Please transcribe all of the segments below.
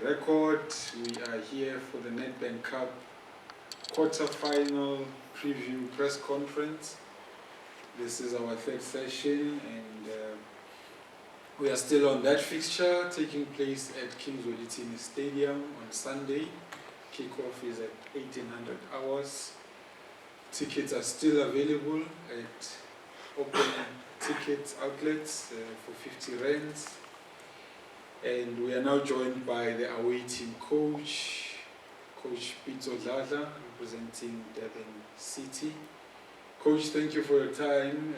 record. We are here for the Nedbank Cup quarter-final preview press conference. This is our third session, and we are still on that fixture taking place at King Zwelithini Stadium on Sunday. Kickoff is at 1800 hours. Tickets are still available at open ticket outlets for 50 rands. And we are now joined by the away team coach, Coach Pitso Dladla, representing Durban City. Coach, thank you for your time.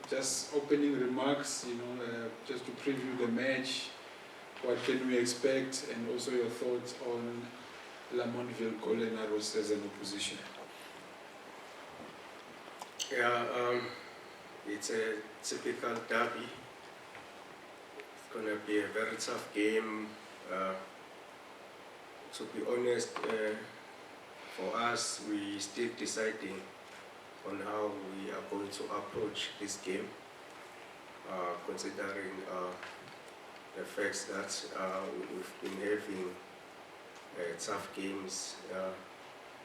Just opening remarks, just to preview the match. What can we expect, and also your thoughts on Lamontville Golden Arrows as an opposition? Yeah, it's a typical derby. It's going to be a very tough game. To be honest, for us, we still deciding on how we are going to approach this game, considering the fact that we've been having tough games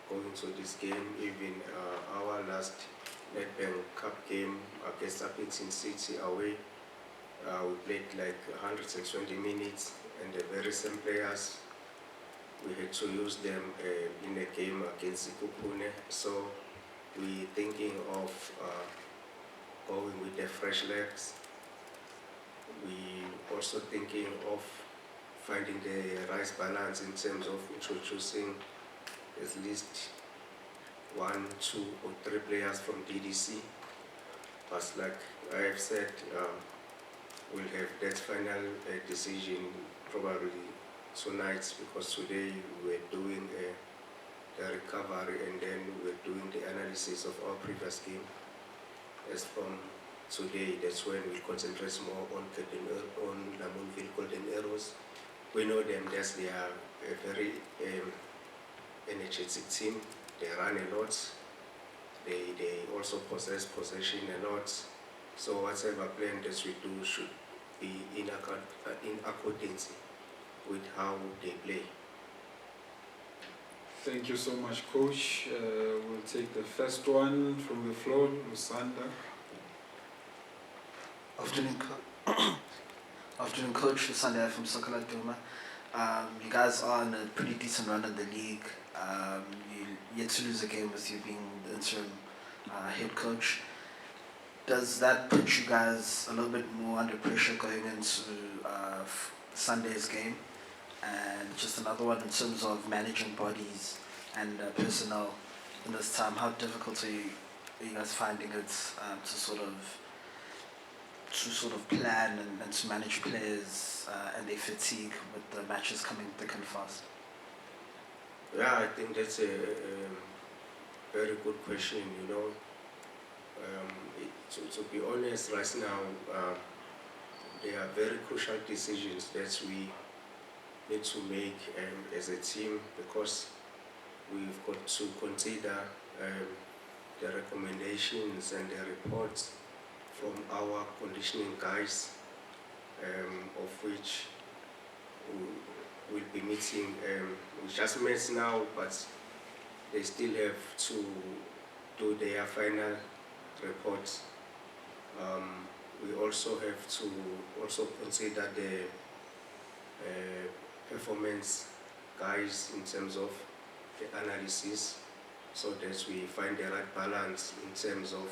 going to this game. Even our last Nedbank Cup game against Durban City away, we played like 120 minutes, and the very same players, we had to use them in a game against Sikupune. So we're thinking of going with the fresh legs. We also thinking of finding the right balance in terms of introducing at least 1, 2, or 3 players from DDC. But like I have said, we'll have that final decision probably tonight, because today we're doing the recovery, and then we're doing the analysis of our previous game. As from today, that's when we concentrate more on Lamontville Golden Arrows. We know them as they are a very energetic team. They run a lot. They also possess possession a lot. So whatever plan that we do should be in accordance with how they play. Thank you so much, Coach. We'll take the first one from the floor, Lusanda. Afternoon, Coach. Lusanda from Sokola Duma. You guys are on a pretty decent run in the league. You yet to lose a game with you being the interim head coach. Does that put you guys a little bit more under pressure going into Sunday's game? And just another one in terms of managing bodies and personnel in this time. How difficult are you guys finding it to sort of plan and to manage players and their fatigue with the matches coming thick and fast? Yeah, I think that's a very good question. To be honest, right now, there are very crucial decisions that we need to make as a team, because we've got to consider the recommendations and the reports from our conditioning guys, of which we'll be meeting. We just met now, but they still have to do their final reports. We also have to consider the performance guys in terms of the analysis, so that we find the right balance in terms of,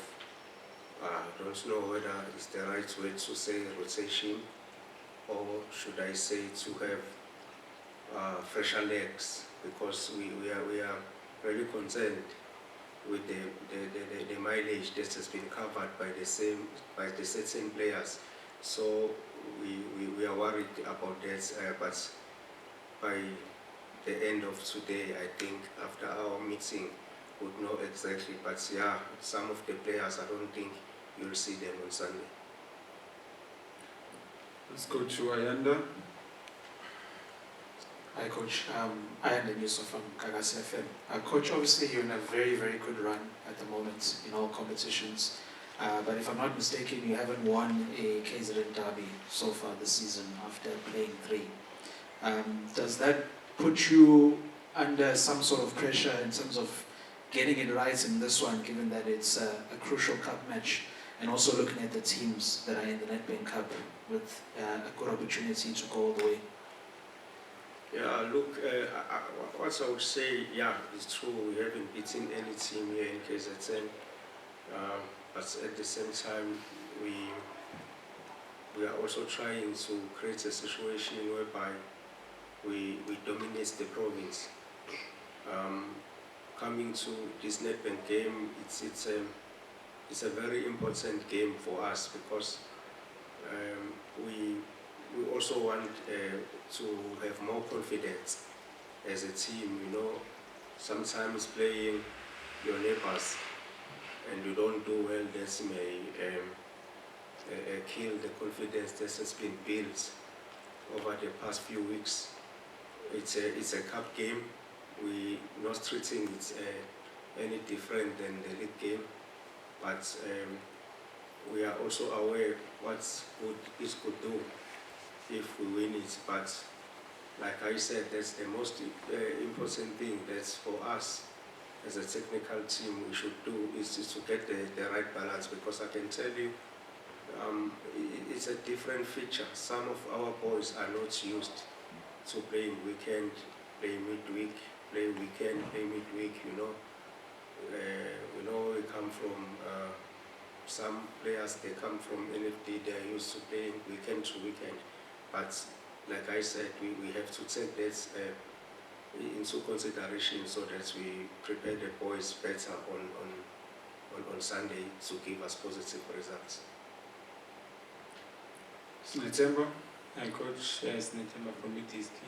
I don't know whether it's the right way to say rotation, or should I say to have fresher legs, because we are really concerned with the mileage that has been covered by the same players. So we are worried about that, but by the end of today, I think after our meeting, we'll know exactly. But yeah, some of the players, I don't think you'll see them on Sunday. Let's go to Ayanda. Hi, Coach. Ayanda Yusuf from Kagasi FM. Coach, obviously you're in a very, very good run at the moment in all competitions. But if I'm not mistaken, you haven't won a KZN derby so far this season after playing 3. Does that put you under some sort of pressure in terms of getting it right in this one, given that it's a crucial cup match, and also looking at the teams that are in the Nedbank Cup with a good opportunity to go all the way? Yeah, look, what I would say, yeah, it's true, we haven't beaten any team here in KZN, but at the same time, we are also trying to create a situation whereby we dominate the province. Coming to this Nedbank game, it's a very important game for us because we also want to have more confidence as a team. You know, sometimes playing your neighbors and you don't do well, that may kill the confidence that has been built over the past few weeks. It's a cup game. We're not treating it any different than the league game, but we are also aware what it could do if we win it. But like I said, that's the most important thing. That's for us as a technical team we should do is to get the right balance, because I can tell you it's a different feature. Some of our boys are not used to playing weekend, play midweek, play weekend, play midweek. We come from some players. They come from NFD. They are used to playing weekend to weekend. But like I said, we have to take that into consideration so that we prepare the boys better on Sunday to give us positive results. Netemba, and coach is Netemba from UTSD.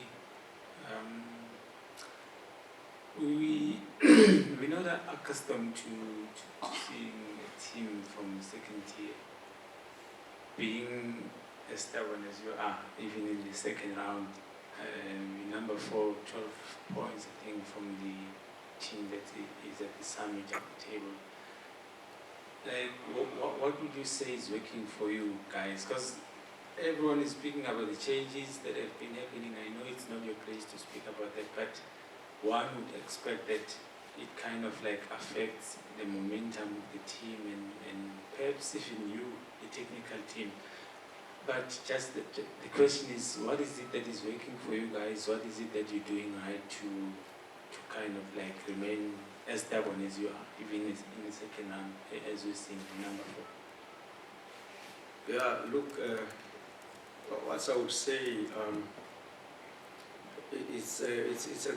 We we're not accustomed to seeing a team from second tier being as stubborn as you are, even in the second round. Number 4, 12 points, I think, from the team that is at the summit of the table. What would you say is working for you guys? Because everyone is speaking about the changes that have been happening. I know it's not your place to speak about that, but one would expect that it kind of like affects the momentum of the team and perhaps even you, the technical team. But just the question is, what is it that is working for you guys? What is it that you're doing right to kind of like remain as stubborn as you are, even in the second round, as we've seen number 4? Yeah, look, what I would say, it's a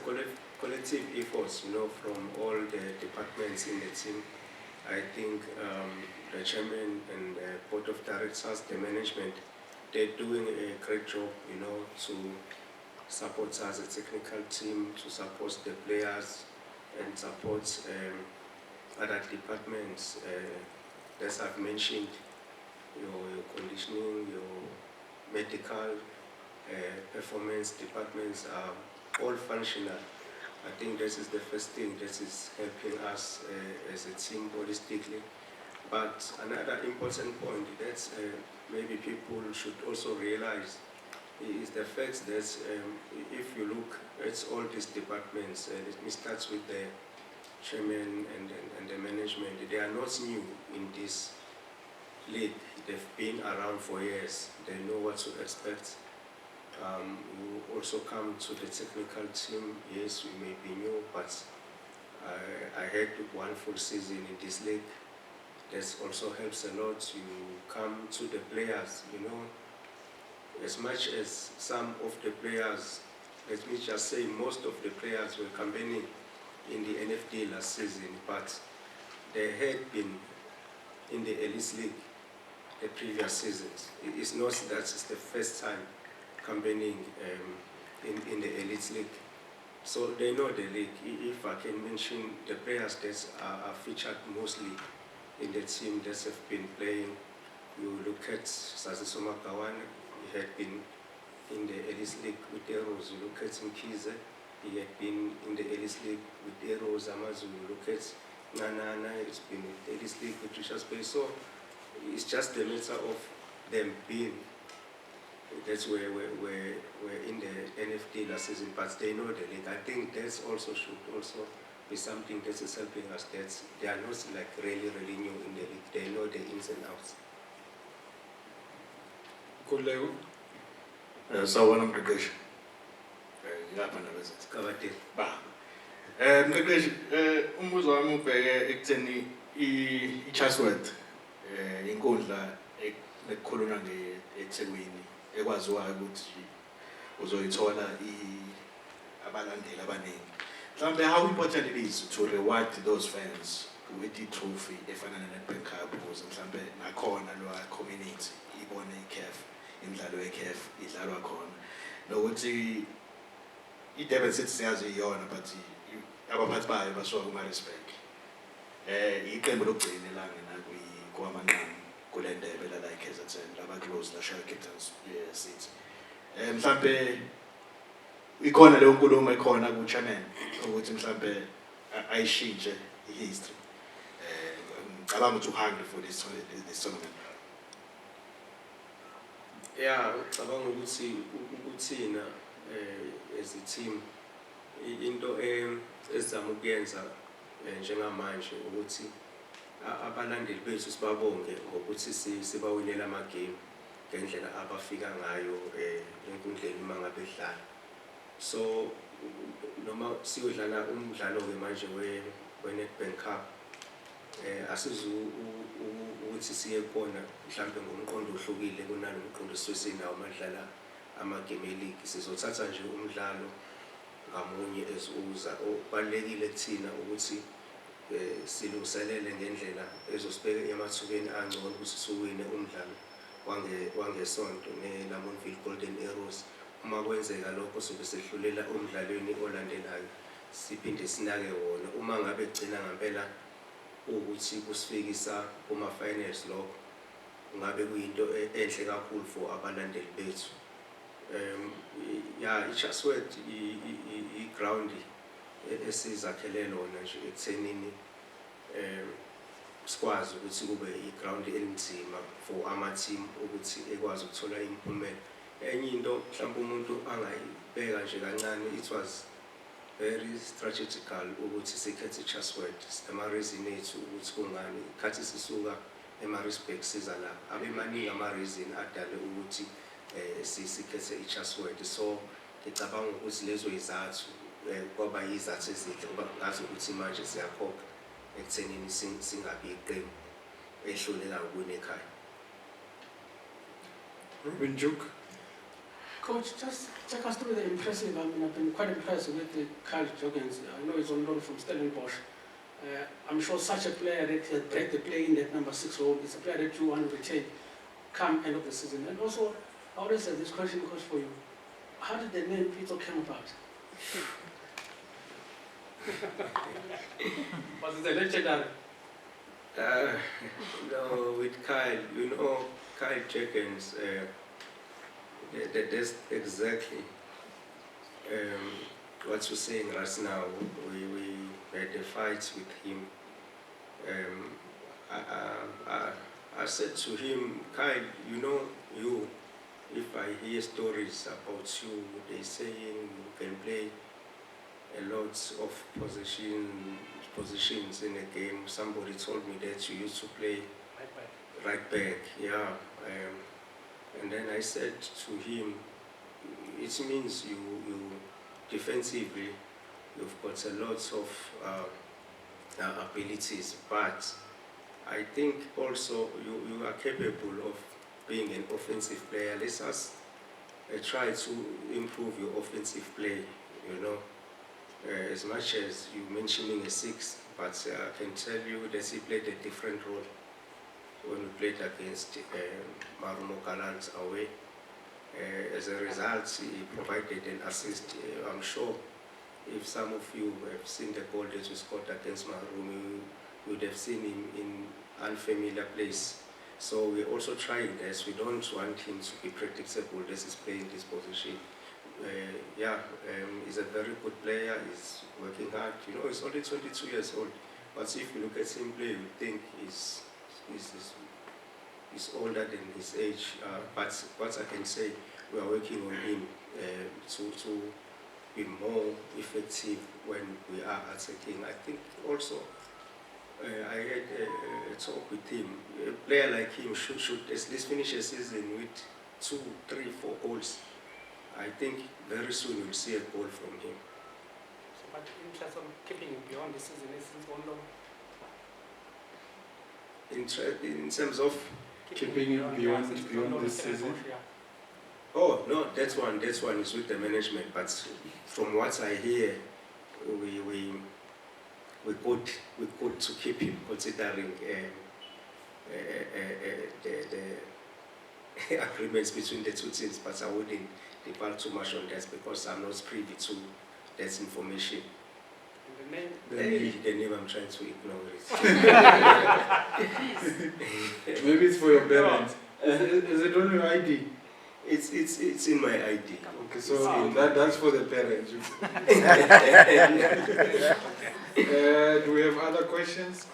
collective effort, from all the departments in the team. I think the chairman and the board of directors, the management, they're doing a great job, to support us as a technical team, to support the players and support other departments. As I've mentioned, your conditioning, your medical, performance departments are all functional. I think this is the first thing that is helping us as a team holistically. But another important point that maybe people should also realize is the fact that if you look at all these departments, let me start with the chairman and the management. They are not new in this league. They've been around for years. They know what to expect. You also come to the technical team. Yes, we may be new, but I had one full season in this league. That also helps a lot. You come to the players, as much as some of the players, let me just say most of the players were campaigning in the NFD last season, but they had been in the Elite League the previous seasons. It's not that it's the first time campaigning in the Elite League. So they know the league. If I can mention the players that are featured mostly in the team that have been playing, you look at Sazisoma Kawana, he had been in the Elite League with Arrows. You look at Mkize, he had been in the Elite League with Arrows. Amazu, you look at Nana, he's been in the Elite League with Richards Bay. So it's just a matter of them being. That's where we're in the NFD season, but they know the league. I think that's also should also be something that is helping us. That they are not like really new in the league. They know the ins and outs. Kolego. Sawubona mqeqeshi. Ngiyabona bese. Kabatile. Ba. Mqeqeshi, umbuzo wami ubheke ekutheni i-Chatsworth inkundla ekukhulunywa eThekwini ekwaziwayo ukuthi uzoyithola abalandeli abaningi. Mhlawumbe how important it is to reward those fans with i-trophy efana ne-Nedbank Cup ukuze mhlawumbe nakhona lowa community ibone i-CAF, imidlalo ye-CAF idlalwa khona. Nokuthi i-Durban City siyazi iyona but abaphathi bayo basuka kuma-Respect. Iqembu lokugcina elangena kwamanqamu kule ndebe la KZN laba close la Shell Captains City. Mhlawumbe ikhona leyo nkulumo ekhona ku-chairman ukuthi mhlawumbe ayishintshe i-history. Ngicabanga ukuthi uhungry for this tournament. Yeah, ngicabanga ukuthi ukuthina as a team into ezizama ukuyenza njengamanje ukuthi abalandeli bethu sibabonge ngokuthi sibawinela ama-game ngendlela abafika ngayo enkundleni uma ngabe bedlala. So noma siyodlala umdlalo-ke manje we-Nedbank Cup asizu ukuthi siye khona mhlawumbe ngomqondo ohlukile kunalo umqondo esinawo madlala ama-game e-league. Sizothatha nje umdlalo ngamunye ezuza obalekile kuthina ukuthi silungiselele ngendlela ezosibeka emathubeni angcono ukuthi siwine umdlalo wangesonto ne-Lamontville Golden Arrows. Uma kwenzeka lokho sobe sehlulela umdlalweni olandelayo siphinde sinake wona. Uma ngabe gcina ngempela ukuthi kusifikisa kuma-finals lokho ngabe kuyinto enhle kakhulu for abalandeli bethu. Yeah, i-Chatsworth i-ground esizakhele lona nje ekuthenini sikwazi ukuthi kube i-ground elinzima for ama-team ukuthi ekwazi ukuthola imiphumela. Enye into mhlawumbe umuntu angayibheka nje kancane, it was very strategical ukuthi sikhethe i-Chatsworth. Ama-reason ethu ukuthi kungani khathi sisuka ema-Respect siza la abemaningi ama-reason adale ukuthi sikhethe i-Chatsworth. So ngicabanga ukuthi lezo izathu kwaba yizathu ezinhle ngoba ngazi ukuthi manje siyakhokha ekuthenini singabi iqembu ehlulela ukunekhaya. Ruben Juk. Coach, just take us through the impressive. I mean, I've been quite impressed with the Kyle Joggins. I know he's on loan from Stellenbosch. I'm sure such a player that can break the play in that number 6 role is a player that you want to retain come end of the season. And also, I always have this question, Coach, for you. How did the name Pitso come about? Was it a legendary? No, with Kyle, you know, Kyle Jenkins, that's exactly what you're saying right now. We had a fight with him. I said to him, Kyle, you know, if I hear stories about you, they saying you can play a lot of positions in a game. Somebody told me that you used to play right back, yeah. And then I said to him, it means you defensively, you've got a lot of abilities, but I think also you are capable of being an offensive player. Let's us try to improve your offensive play, you know. As much as you mentioning a 6, but I can tell you that he played a different role when we played against Marumo Galants away. As a result, he provided an assist. I'm sure if some of you have seen the goal that we scored against Marumo, you would have seen him in unfamiliar place. So we're also trying this. We don't want him to be predictable. This is playing this position. He's a very good player. He's working hard. You know, he's only 22 years old. But if you look at him play, you think he's older than his age. But what I can say, we are working on him to be more effective when we are attacking. I think also I had a talk with him. A player like him should at least finish a season with 2, 3, 4 goals. I think very soon you'll see a goal from him. So, but interest on keeping him beyond the season is on loan. In terms of Keeping him beyond this season. Stellenbosch, yeah. oh no, that one is with the management. But from what I hear, we could to keep him, considering the agreements between the two teams. But I wouldn't depart too much on that because I'm not privy to that information. And the name, The name I'm trying to ignore it. Maybe it's for your parents. Is it on your ID? It's in my ID. Okay, so that's for the parents. Do we have other questions?